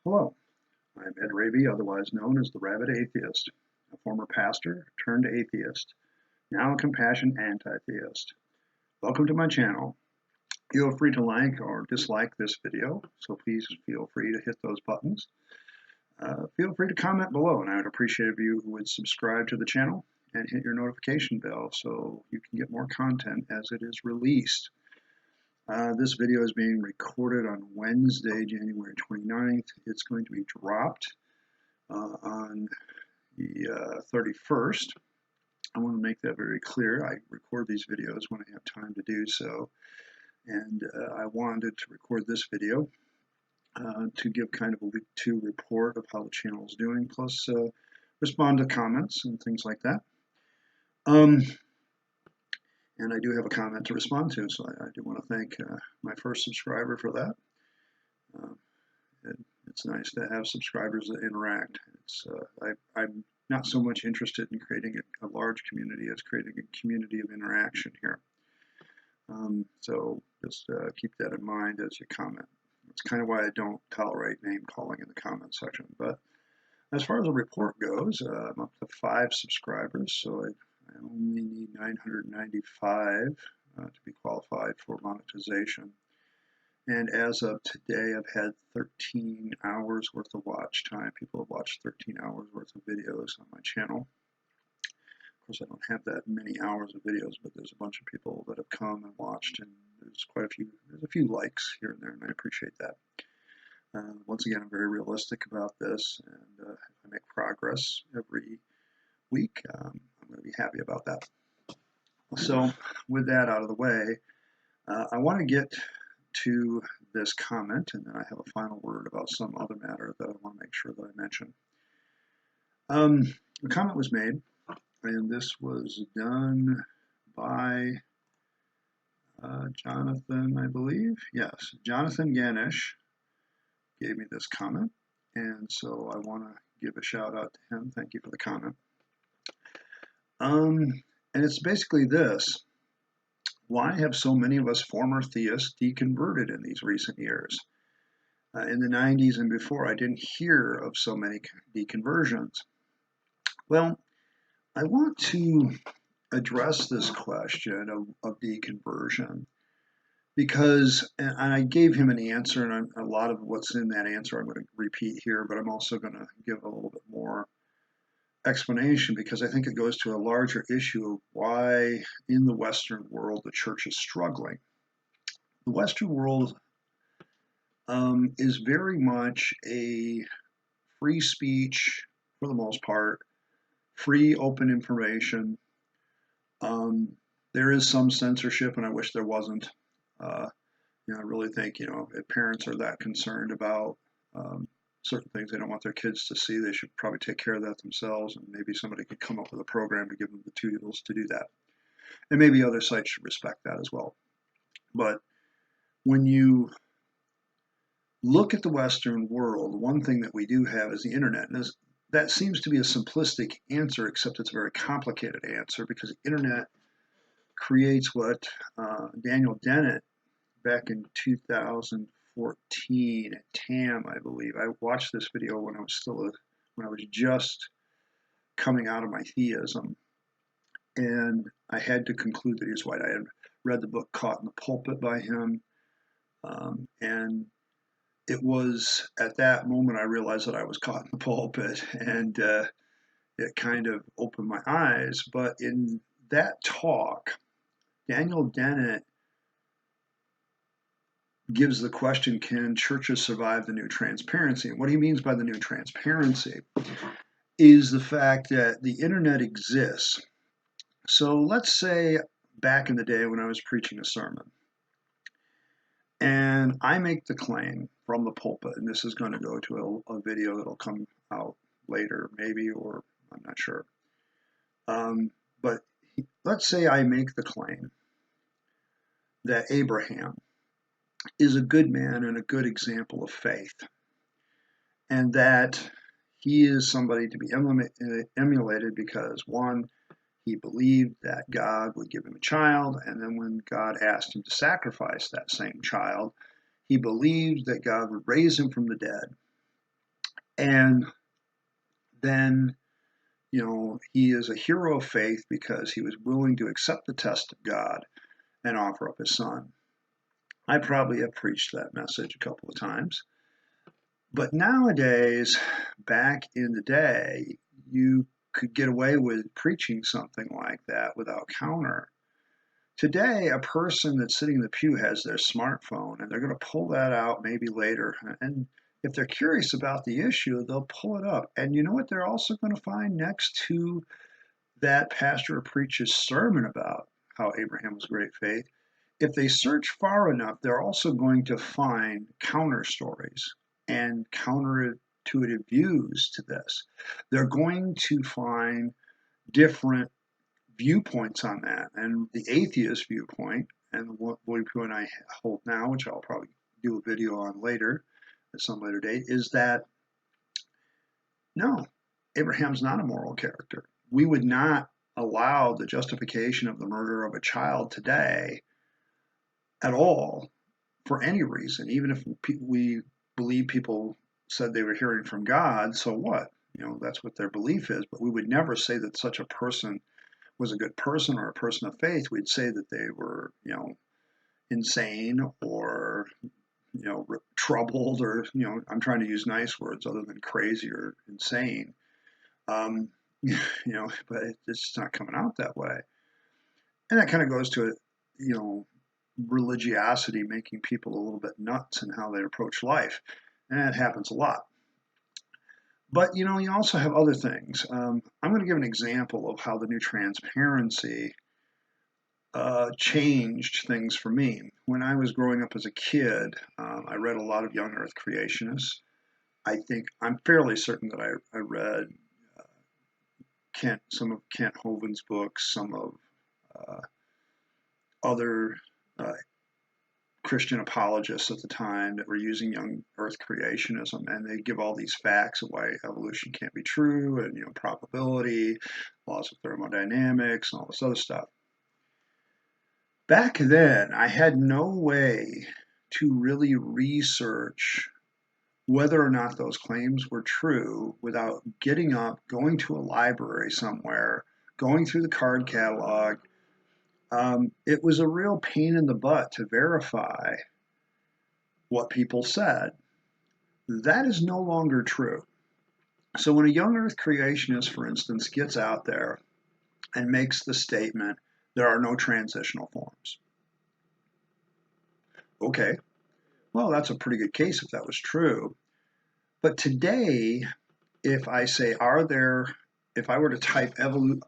Hello, I'm Ed Rabyd, otherwise known as the Rabid Atheist, a former pastor turned atheist, now a compassion anti-theist. Welcome to my channel. Feel free to like or dislike this video, so please feel free to hit those buttons. Feel free to comment below, and I would appreciate if you would subscribe to the channel and hit your notification bell so you can get more content as it is released. This video is being recorded on Wednesday, January 29th. It's going to be dropped on the 31st. I want to make that very clear. I record these videos when I have time to do so. And I wanted to record this video to give kind of a week 2 report of how the channel is doing, plus respond to comments and things like that. And I do have a comment to respond to, so I do want to thank my first subscriber for that. It's nice to have subscribers that interact. I'm not so much interested in creating a large community as creating a community of interaction here. So just keep that in mind as you comment. It's kind of why I don't tolerate name calling in the comment section. But as far as the report goes, I'm up to 5 subscribers, so I only need 995 to be qualified for monetization. And as of today, I've had 13 hours worth of watch time. People have watched 13 hours worth of videos on my channel. Of course, I don't have that many hours of videos, but there's a bunch of people that have come and watched, and there's a few likes here and there, and I appreciate that. Once again, I'm very realistic about this, and if I make progress every week, I'm going to be happy about that. So with that out of the way, I want to get to this comment, and then I have a final word about some other matter that I want to make sure that I mention. The comment was made, and this was done by Jonathan, I believe. Yes, Jonathan Ganesh gave me this comment, and so I want to give a shout out to him. Thank you for the comment. And it's basically this. Why have so many of us former theists deconverted in these recent years? In the 90s and before, I didn't hear of so many deconversions. Well, I want to address this question of deconversion because, and I gave him an answer, and a lot of what's in that answer I'm going to repeat here, but I'm also going to give a little bit more explanation because I think it goes to a larger issue of why in the Western world the church is struggling. The Western world is very much a free speech, for the most part, free open information. There is some censorship, and I wish there wasn't. I really think, if parents are that concerned about certain things they don't want their kids to see, they should probably take care of that themselves, and maybe somebody could come up with a program to give them the tools to do that. And maybe other sites should respect that as well. But when you look at the Western world, one thing that we do have is the internet. And that seems to be a simplistic answer, except it's a very complicated answer because the internet creates what Daniel Dennett back in 2014 at TAM, I believe. I watched this video when I was just coming out of my theism, and I had to conclude that he was white. I had read the book Caught in the Pulpit by him, and it was at that moment I realized that I was caught in the pulpit, and it kind of opened my eyes. But in that talk, Daniel Dennett gives the question, can churches survive the new transparency? And what he means by the new transparency is the fact that the internet exists. So let's say back in the day when I was preaching a sermon, and I make the claim from the pulpit, and this is going to go to a video that'll come out later, maybe, or I'm not sure. But let's say I make the claim that Abraham is a good man and a good example of faith, and that he is somebody to be emulated because, one, he believed that God would give him a child, and then when God asked him to sacrifice that same child, he believed that God would raise him from the dead. And then, he is a hero of faith because he was willing to accept the test of God and offer up his son. I probably have preached that message a couple of times. But nowadays, back in the day, you could get away with preaching something like that without counter. Today, a person that's sitting in the pew has their smartphone, and they're going to pull that out maybe later. And if they're curious about the issue, they'll pull it up. And you know what they're also going to find next to that pastor preaches sermon about how Abraham was great faith? If they search far enough, they're also going to find counter stories and counterintuitive views to this. They're going to find different viewpoints on that. And the atheist viewpoint, and what viewpoint I hold now, which I'll probably do a video on later at some later date, is that no, Abraham's not a moral character. We would not allow the justification of the murder of a child today at all for any reason, even if we believe people said they were hearing from God, so what? That's what their belief is, but we would never say that such a person was a good person or a person of faith. We'd say that they were, insane or, troubled or, I'm trying to use nice words other than crazy or insane. But it's not coming out that way. And that kind of goes to, religiosity making people a little bit nuts in how they approach life. And that happens a lot. But, you also have other things. I'm going to give an example of how the new transparency changed things for me. When I was growing up as a kid, I read a lot of young earth creationists. I'm fairly certain that I read some of Kent Hovind's books, some of other Christian apologists at the time that were using young earth creationism, and they give all these facts of why evolution can't be true, and probability, laws of thermodynamics, and all this other stuff. Back then, I had no way to really research whether or not those claims were true without getting up, going to a library somewhere, going through the card catalog. It was a real pain in the butt to verify what people said. That is no longer true. So when a young earth creationist, for instance, gets out there and makes the statement, there are no transitional forms. Okay, well, that's a pretty good case if that was true. But today, if I say, if I were to type,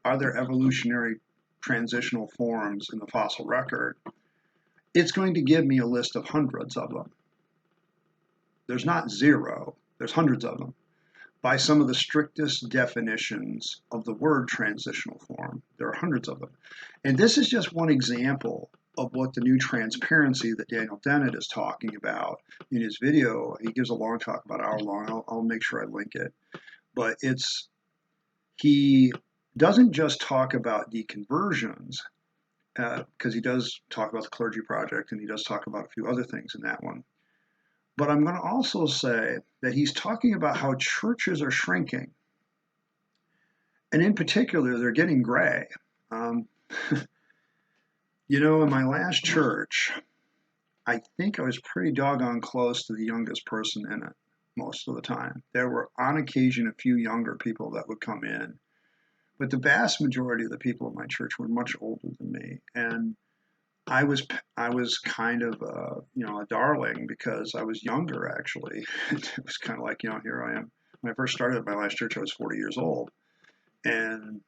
are there evolutionary transitional forms in the fossil record, it's going to give me a list of hundreds of them. There's not zero, there's hundreds of them. By some of the strictest definitions of the word transitional form, there are hundreds of them. And this is just one example of what the new transparency that Daniel Dennett is talking about in his video. He gives a long talk, about an hour long. I'll make sure I link it. But he doesn't just talk about deconversions, because he does talk about the Clergy Project, and he does talk about a few other things in that one. But I'm going to also say that he's talking about how churches are shrinking. And in particular, they're getting gray. In my last church, I think I was pretty doggone close to the youngest person in it most of the time. There were, on occasion, a few younger people that would come in. But the vast majority of the people in my church were much older than me. And I was kind of a darling because I was younger, actually. It was kind of like, here I am. When I first started at my last church, I was 40 years old. And,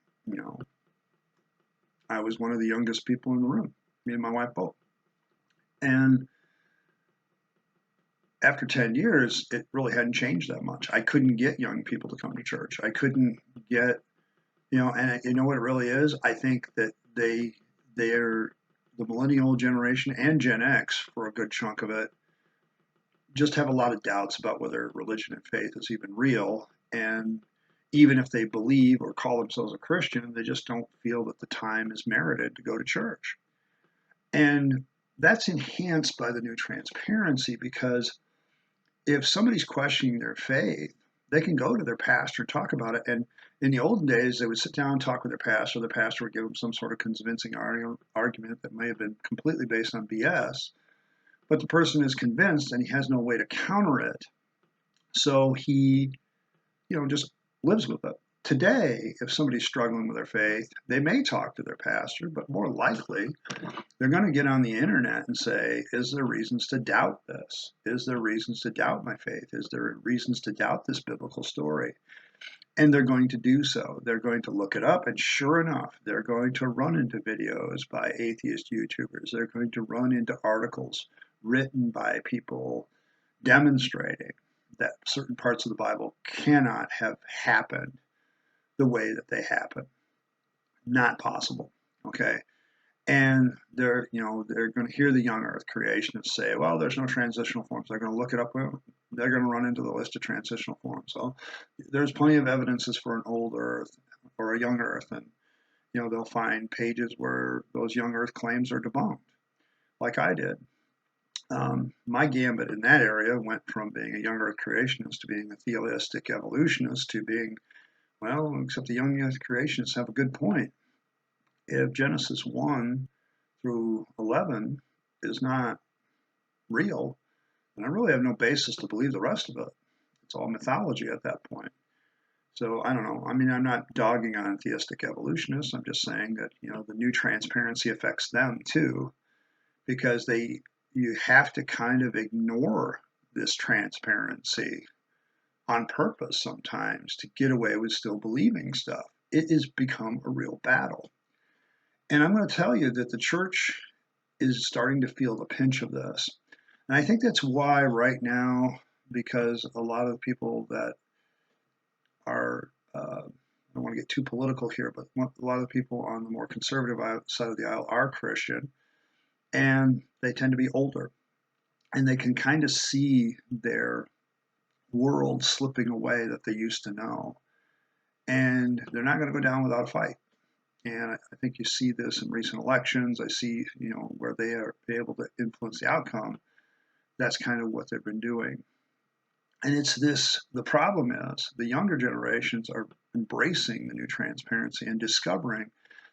I was one of the youngest people in the room, me and my wife both. And after 10 years, it really hadn't changed that much. I couldn't get young people to come to church. I couldn't get, and you know what it really is? I think that they're the millennial generation and Gen X, for a good chunk of it, just have a lot of doubts about whether religion and faith is even real. And even if they believe or call themselves a Christian, they just don't feel that the time is merited to go to church. And that's enhanced by the new transparency, because if somebody's questioning their faith, they can go to their pastor and talk about it. And in the olden days, they would sit down and talk with their pastor. The pastor would give them some sort of convincing argument that may have been completely based on BS, but the person is convinced and he has no way to counter it. So he, just lives with it. Today, if somebody's struggling with their faith, they may talk to their pastor, but more likely they're going to get on the internet and say, is there reasons to doubt this? Is there reasons to doubt my faith? Is there reasons to doubt this biblical story? And they're going to do so. They're going to look it up, and sure enough, they're going to run into videos by atheist YouTubers. They're going to run into articles written by people demonstrating that certain parts of the Bible cannot have happened the way that they happen. Not possible. Okay. And they're going to hear the young earth creationists say, well, there's no transitional forms. They're going to look it up. They're going to run into the list of transitional forms. So there's plenty of evidences for an old earth or a young earth. And, they'll find pages where those young earth claims are debunked, like I did. My gambit in that area went from being a young earth creationist to being a theistic evolutionist to being, well, except the young earth creationists have a good point. If Genesis 1 through 11 is not real, then I really have no basis to believe the rest of it. It's all mythology at that point. So I don't know. I mean, I'm not dogging on theistic evolutionists. I'm just saying that, the new transparency affects them too, because you have to kind of ignore this transparency on purpose sometimes to get away with still believing stuff. It has become a real battle. And I'm going to tell you that the church is starting to feel the pinch of this. And I think that's why right now, because a lot of people that are, I don't want to get too political here, but a lot of people on the more conservative side of the aisle are Christian, and they tend to be older. And they can kind of see their world slipping away that they used to know. And they're not going to go down without a fight. And I think you see this in recent elections. I see, where they are able to influence the outcome. That's kind of what they've been doing. And the problem is the younger generations are embracing the new transparency and discovering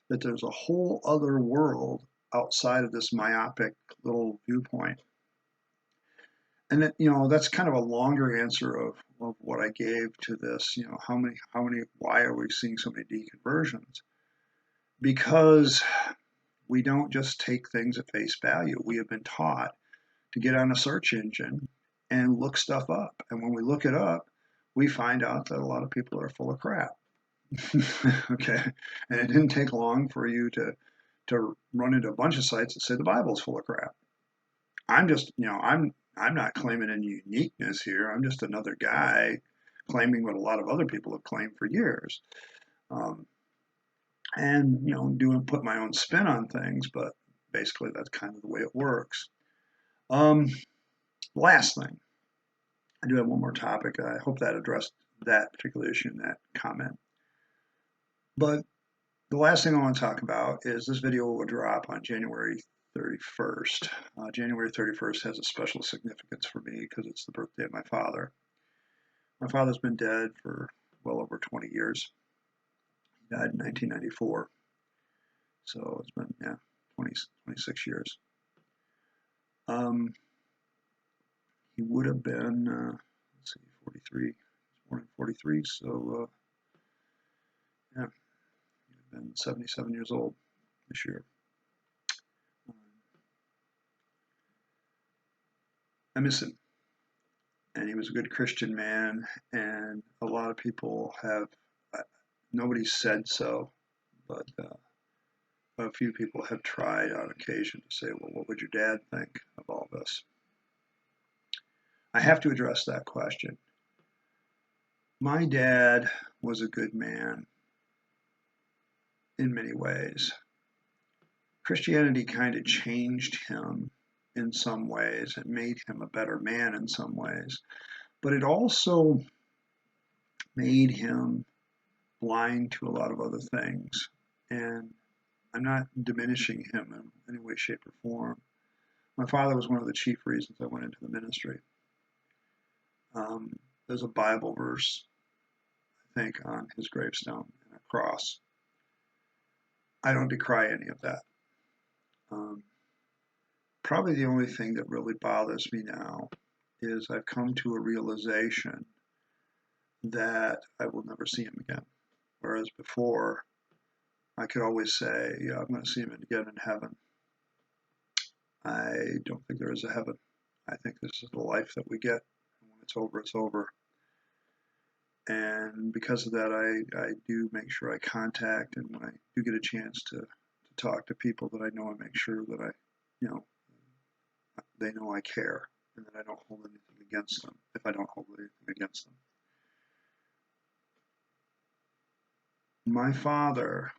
that there's a whole other world outside of this myopic little viewpoint. And that, that's kind of a longer answer of what I gave to this, why are we seeing so many deconversions? Because we don't just take things at face value. We have been taught to get on a search engine and look stuff up. And when we look it up, we find out that a lot of people are full of crap. Okay. And it didn't take long for you to run into a bunch of sites that say the Bible's full of crap. I'm just, I'm not claiming any uniqueness here. I'm just another guy claiming what a lot of other people have claimed for years. And, put my own spin on things, but basically that's kind of the way it works. Last thing, I do have one more topic. I hope that addressed that particular issue in that comment. But the last thing I want to talk about is this video will drop on January 31st. January 31st has a special significance for me because it's the birthday of my father. My father's been dead for well over 20 years. He died in 1994. So it's been, 26 years. He would have been, 43. He was born in 43, so, he would have been 77 years old this year. I miss him. And he was a good Christian man, and a lot of people have, nobody said so, but a few people have tried on occasion to say, well, what would your dad think of all this? I have to address that question. My dad was a good man in many ways. Christianity kind of changed him in some ways. It made him a better man in some ways. But it also made him blind to a lot of other things. And I'm not diminishing him in any way, shape, or form. My father was one of the chief reasons I went into the ministry. There's a Bible verse think, on his gravestone and a cross. I don't decry any of that. Probably the only thing that really bothers me now is I've come to a realization that I will never see him again. Whereas before, I could always say, yeah, I'm going to see him again in heaven. I don't think there is a heaven. I think this is the life that we get. When it's over, it's over. And because of that, I do make sure I contact, and when I do get a chance to talk to people that I know, I make sure that they know I care and that I don't hold anything against them if I don't hold anything against them. My father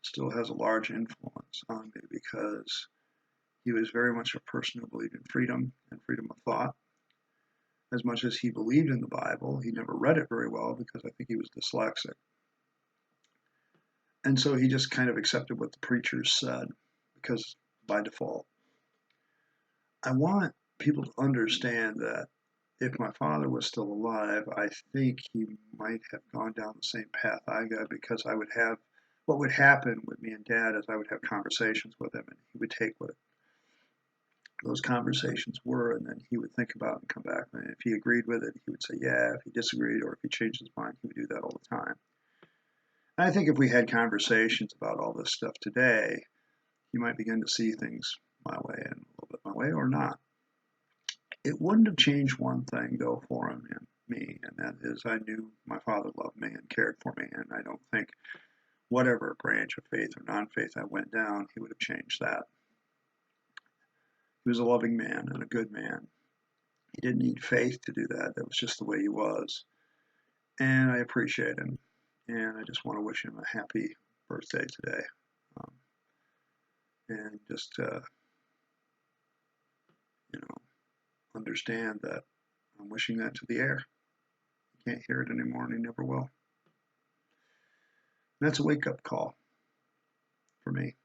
still has a large influence on me because he was very much a person who believed in freedom and freedom of thought. As much as he believed in the Bible, he never read it very well because I think he was dyslexic. And so he just kind of accepted what the preachers said because by default. I want people to understand that if my father was still alive, I think he might have gone down the same path I got, because I would have, what would happen with me and Dad is I would have conversations with him, and he would take what those conversations were, and then he would think about it and come back. And if he agreed with it, he would say yeah. If he disagreed or if he changed his mind, he would do that all the time. And I think if we had conversations about all this stuff today, you might begin to see things my way and a little bit my way, or not. It wouldn't have changed one thing, though, for him and me, and that is I knew my father loved me and cared for me, and I don't think whatever branch of faith or non-faith I went down, he would have changed that. He was a loving man and a good man. He didn't need faith to do that. That was just the way he was. And I appreciate him, and I just want to wish him a happy birthday today. And just, understand that I'm wishing that to the air. He can't hear it anymore, and he never will. And that's a wake-up call for me.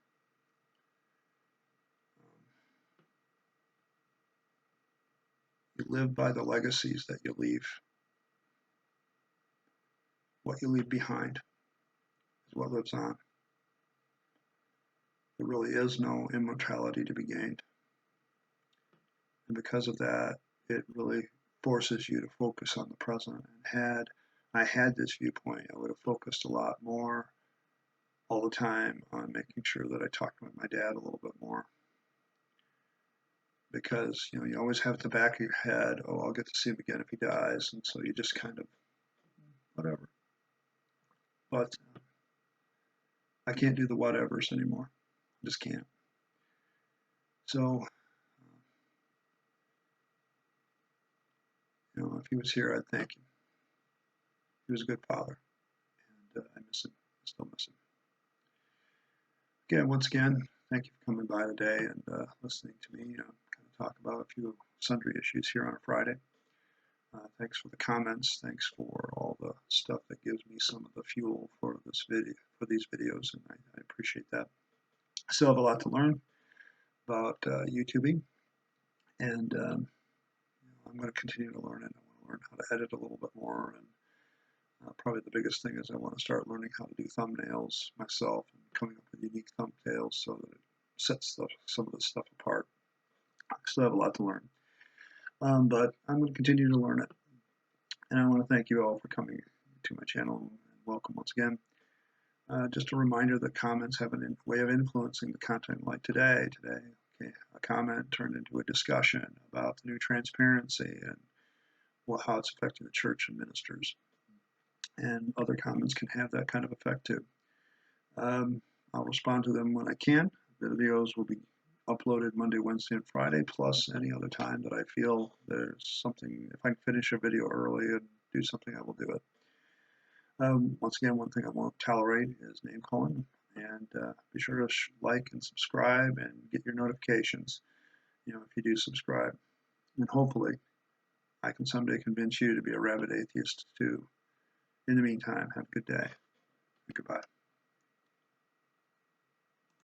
You live by the legacies that you leave. What you leave behind is what lives on. There really is no immortality to be gained. And because of that, it really forces you to focus on the present. And had I had this viewpoint, I would have focused a lot more all the time on making sure that I talked with my dad a little bit more. Because, you always have at the back of your head, oh, I'll get to see him again if he dies. And so you just kind of, whatever. But I can't do the whatevers anymore. I just can't. So, if he was here, I'd thank him. He was a good father, and I miss him. I still miss him. Again, once again, thank you for coming by today and listening to me kind of talk about a few sundry issues here on a Friday. Thanks for the comments. Thanks for all the stuff that gives me some of the fuel for this video, for these videos, and I appreciate that. I still have a lot to learn about YouTubing, and I'm going to continue to learn it. I want to learn how to edit a little bit more, and probably the biggest thing is I want to start learning how to do thumbnails myself and coming up with unique thumbnails so that it sets some of the stuff apart. I still have a lot to learn, but I'm going to continue to learn it. And I want to thank you all for coming to my channel, and welcome once again. Just a reminder that comments have a way of influencing the content like today. Okay, a comment turned into a discussion about the new transparency and how it's affecting the church and ministers. And other comments can have that kind of effect too. I'll respond to them when I can. The videos will be uploaded Monday, Wednesday, and Friday, plus any other time that I feel there's something. If I can finish a video early and do something, I will do it. Once again, one thing I won't tolerate is name calling, and be sure to like and subscribe and get your notifications, if you do subscribe. And hopefully, I can someday convince you to be a rabid atheist too. In the meantime, have a good day. Goodbye.